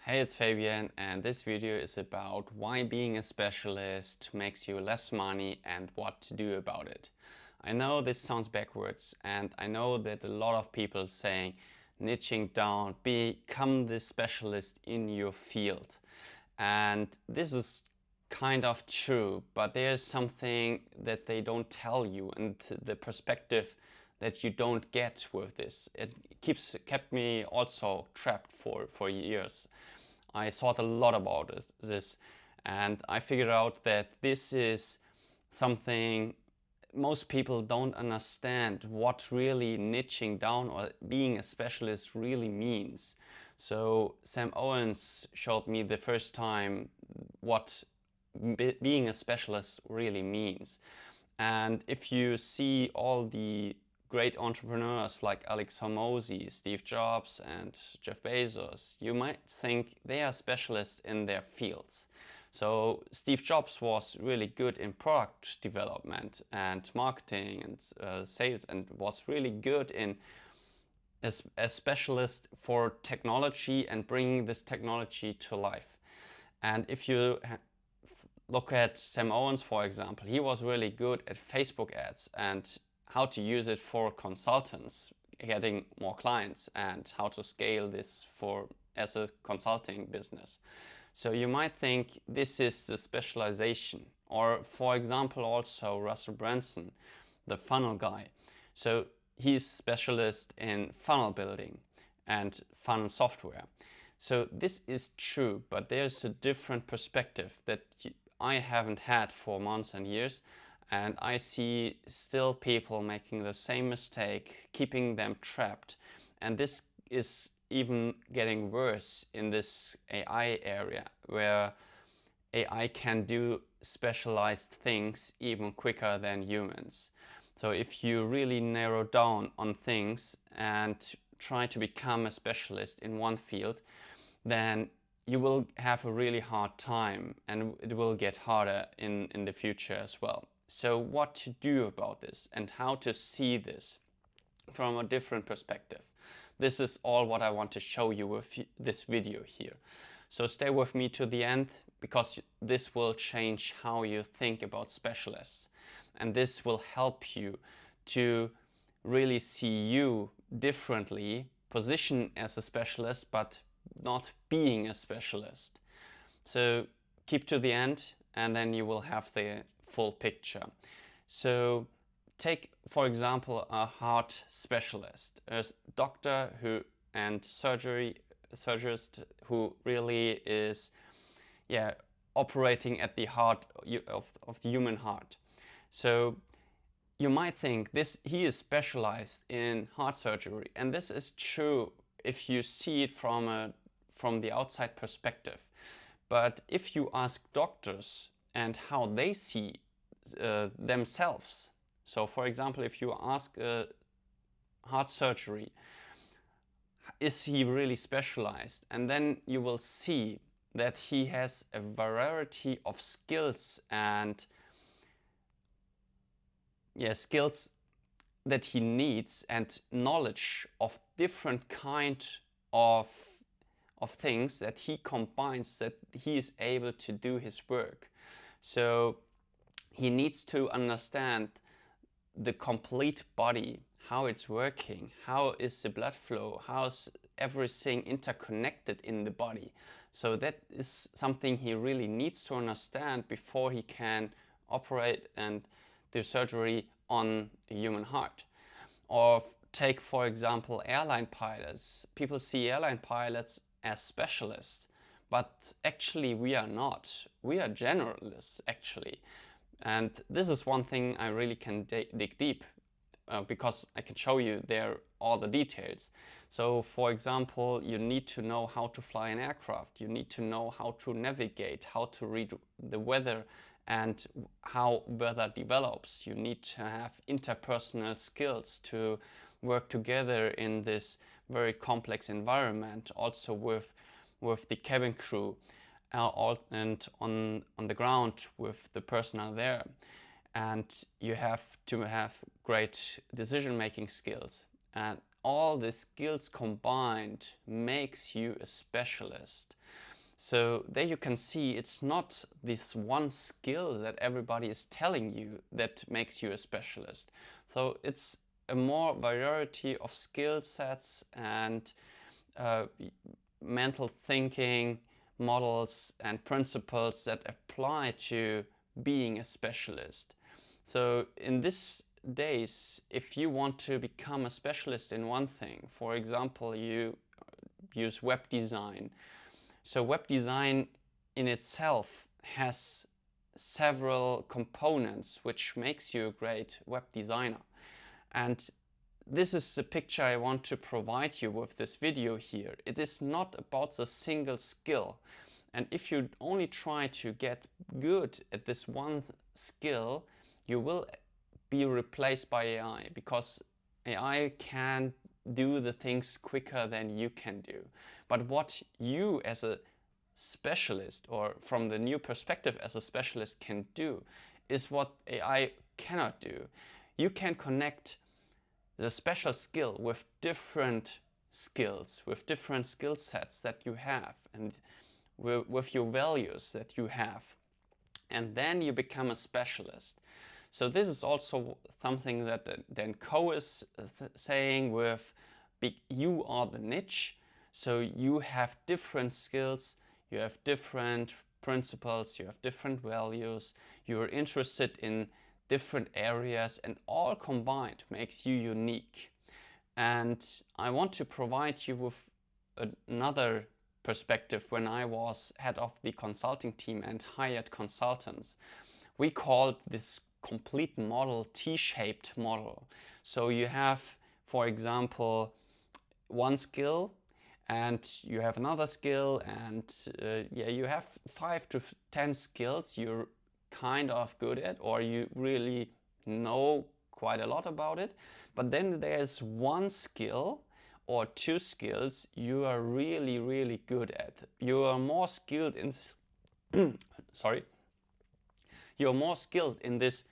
Hey, it's Fabian, and this video is about why being a specialist makes you less money and what to do about it. I know this sounds backwards, and I know that a lot of people saying niching down, become the specialist in your field. And this is kind of true, but there's something that they don't tell you, and the perspective that you don't get with this. It kept me also trapped for years. I thought a lot about this, and I figured out that this is something most people don't understand what really niching down or being a specialist really means. So Sam Owens showed me the first time what being a specialist really means. And if you see all the great entrepreneurs like Alex Hormozy, Steve Jobs, and Jeff Bezos, you might think they are specialists in their fields. So Steve Jobs was really good in product development and marketing and sales, and was really good in as a specialist for technology and bringing this technology to life. And if you look at Sam Owens, for example, he was really good at Facebook ads and how to use it for consultants, getting more clients, and how to scale this for as a consulting business. So you might think this is the specialization. Or for example, also Russell Brunson, the funnel guy. So he's specialist in funnel building and funnel software. So this is true, but there's a different perspective that I haven't had for months and years, and I see still people making the same mistake, keeping them trapped. And this is even getting worse in this AI area, where AI can do specialized things even quicker than humans. So if you really narrow down on things and try to become a specialist in one field, then you will have a really hard time, and it will get harder in the future as well. So what to do about this and how to see this from a different perspective. This is all what I want to show you with this video here. So stay with me to the end, because this will change how you think about specialists. And this will help you to really see you differently, position as a specialist, but not being a specialist. So keep to the end, and then you will have the full picture. So take, for example, a heart specialist, a doctor who and surgeonist who really is operating at the heart of the human heart. So you might think he is specialized in heart surgery, and this is true if you see it from the outside perspective. But if you ask doctors and how they see themselves, so for example, if you ask heart surgery, is he really specialized? And then you will see that he has a variety of skills and skills that he needs, and knowledge of different kind of things that he combines, that he is able to do his work. So he needs to understand the complete body, how it's working, how is the blood flow, how's everything interconnected in the body. So that is something he really needs to understand before he can operate and do surgery on a human heart. Or take, for example, airline pilots. People see airline pilots as specialists, but actually we are not. We are generalists, actually. And this is one thing I really can dig deep, because I can show you there all the details. So for example, you need to know how to fly an aircraft, you need to know how to navigate, how to read the weather and how weather develops. You need to have interpersonal skills to work together in this very complex environment, also with the cabin crew and on the ground with the personnel there. And you have to have great decision-making skills. And all the skills combined makes you a specialist. So there you can see it's not this one skill that everybody is telling you that makes you a specialist. So it's a more variety of skill sets and uh, mental thinking models and principles that apply to being a specialist. So in these days, if you want to become a specialist in one thing, for example, you use web design. So web design in itself has several components which makes you a great web designer. And this is the picture I want to provide you with this video here. It is not about the single skill. And if you only try to get good at this one skill, you will be replaced by AI, because AI can do the things quicker than you can do. But what you as a specialist, or from the new perspective as a specialist, can do is what AI cannot do. You can connect the special skill with different skills, with different skill sets that you have, and with your values that you have. And then you become a specialist. So this is also something that Dan Coe is saying with you are the niche. So you have different skills, you have different principles, you have different values, you're interested in different areas, and all combined makes you unique. And I want to provide you with another perspective. When I was head of the consulting team and hired consultants, we called this complete model T-shaped model. So you have, for example, one skill, and you have another skill, and yeah, you have 5 to 10 skills you're kind of good at, or you really know quite a lot about it. But then there's one skill or two skills you are really, really good at. You are more skilled in this sorry. You're more skilled in this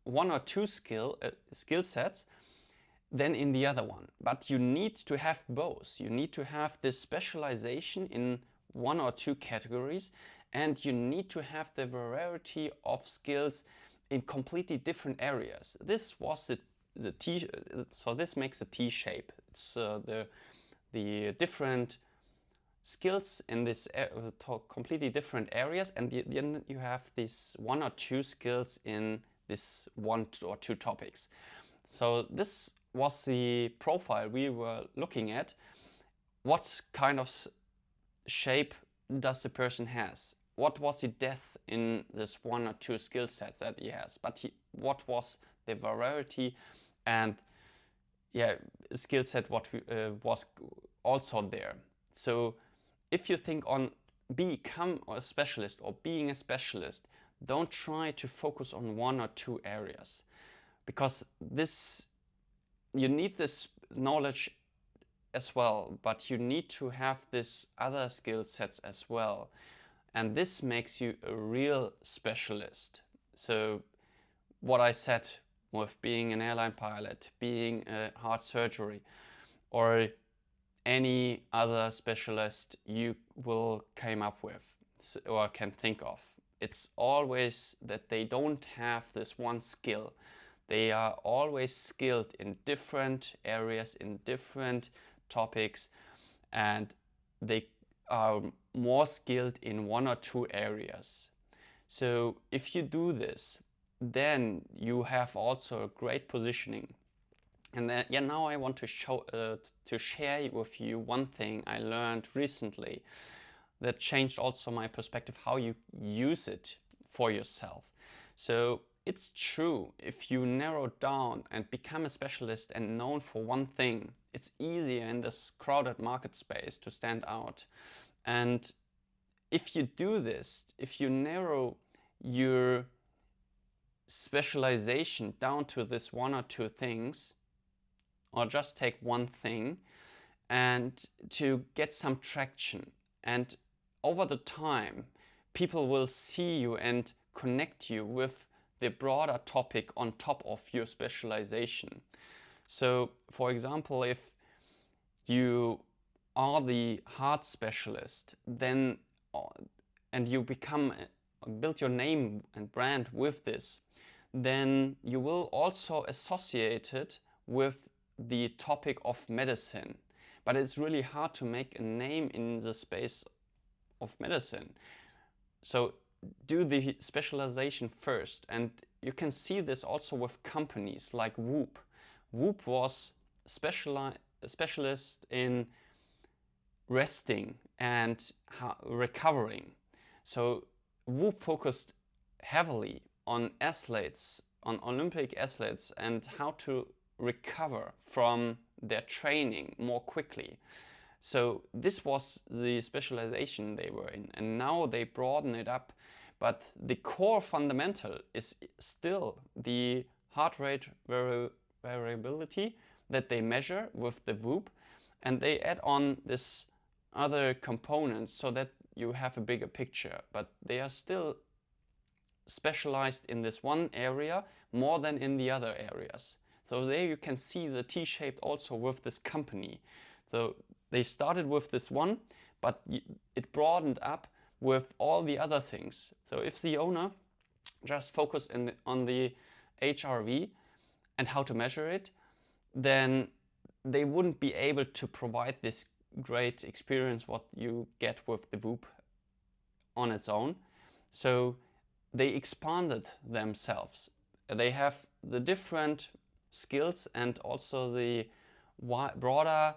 one or two skill sets than in the other one. But you need to have both. You need to have this specialization in one or two categories, and you need to have the variety of skills in completely different areas. This was the T, so this makes a T shape. It's the different skills in this completely different areas, and then you have this one or two skills in this one or two topics. So this was the profile we were looking at. What kind of shape does the person has? What was the depth in this one or two skill sets that he has? But what was the variety and yeah, skill set what was also there? So if you think on become a specialist or being a specialist, don't try to focus on one or two areas, because you need this knowledge as well, but you need to have this other skill sets as well. And this makes you a real specialist. So what I said with being an airline pilot, being a heart surgery, or any other specialist you will came up with or can think of. It's always that they don't have this one skill. They are always skilled in different areas, in different topics, and they are more skilled in one or two areas. So if you do this, then you have also a great positioning. And then, yeah, now I want to share with you one thing I learned recently that changed also my perspective how you use it for yourself. So it's true, if you narrow down and become a specialist and known for one thing, it's easier in this crowded market space to stand out. And if you do this, if you narrow your specialization down to this one or two things, or just take one thing, and to get some traction. And over the time, people will see you and connect you with the broader topic on top of your specialization. So, for example, if you are the heart specialist, then and you build your name and brand with this, then you will also associate it with the topic of medicine. But it's really hard to make a name in the space of medicine. So do the specialization first. And you can see this also with companies like Whoop. Whoop was specialist in resting and recovering. So Whoop focused heavily on athletes, on Olympic athletes, and how to recover from their training more quickly. So this was the specialization they were in, and now they broaden it up. But the core fundamental is still the heart rate variability that they measure with the Whoop, and they add on this other components so that you have a bigger picture. But they are still specialized in this one area more than in the other areas. So there you can see the T-shaped also with this company. So they started with this one, but it broadened up with all the other things. So if the owner just focused on the HRV and how to measure it, then they wouldn't be able to provide this great experience what you get with the Whoop on its own. So they expanded themselves. They have the different skills and also the broader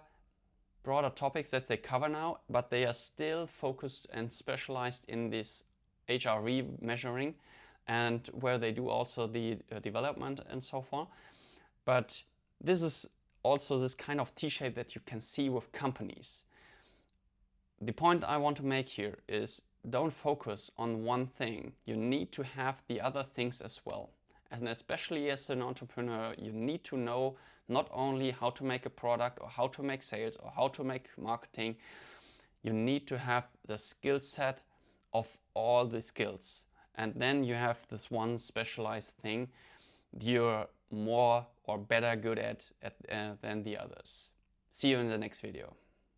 topics that they cover now, but they are still focused and specialized in this HRV measuring, and where they do also the development and so forth. But this is also this kind of T-shape that you can see with companies. The point I want to make here is don't focus on one thing. You need to have the other things as well. And especially as an entrepreneur, you need to know not only how to make a product or how to make sales or how to make marketing. You need to have the skill set of all the skills. And then you have this one specialized thing you're more or better good at than the others. See you in the next video.